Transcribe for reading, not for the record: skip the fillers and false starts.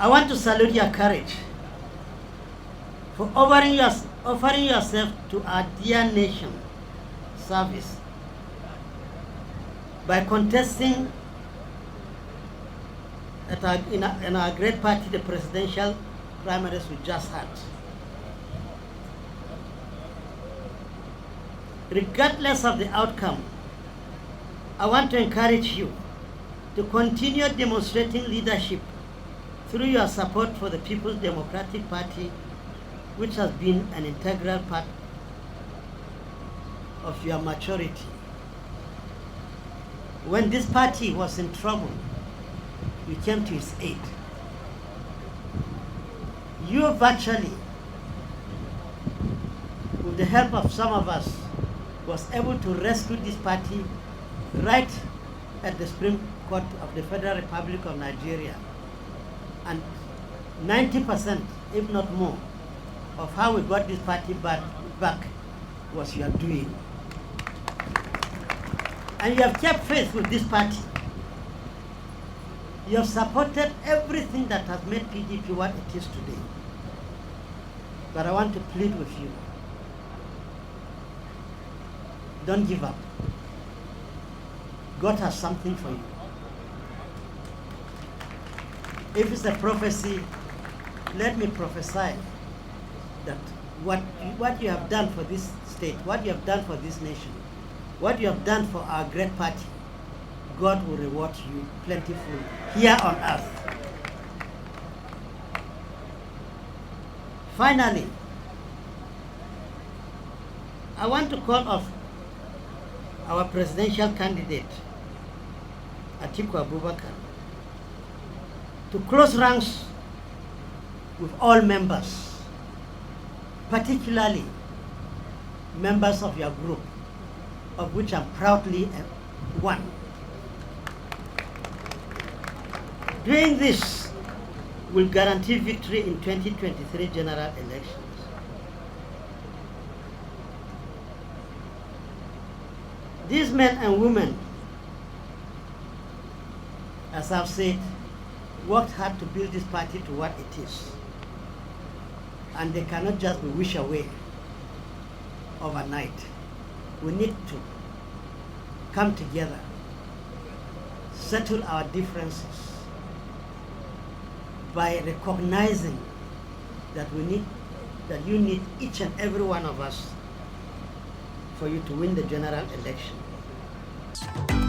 I want to salute your courage for offering yourself to our dear nation service by contesting in our great party the presidential primaries we just had. Regardless of the outcome, I want to encourage you to continue demonstrating leadership through your support for the People's Democratic Party, which has been an integral part of your maturity. When this party was in trouble, you came to its aid. You virtually, with the help of some of us, was able to rescue this party right at the Supreme Court of the Federal Republic of Nigeria. And 90%, if not more, of how we got this party back was your doing. And you have kept faith with this party. You have supported everything that has made PDP what it is today. But I want to plead with you. Don't give up. God has something for you. If it's a prophecy, let me prophesy that what you have done for this state, what you have done for this nation, what you have done for our great party, God will reward you plentifully here on earth. Finally, I want to call off our presidential candidate, Atiku to close ranks with all members, particularly members of your group, of which I'm proudly one. Doing this will guarantee victory in 2023 general elections. These men and women, as I've said, worked hard to build this party to what it is. And they cannot just be wished away overnight. We need to come together, settle our differences by recognizing that you need each and every one of us for you to win the general election.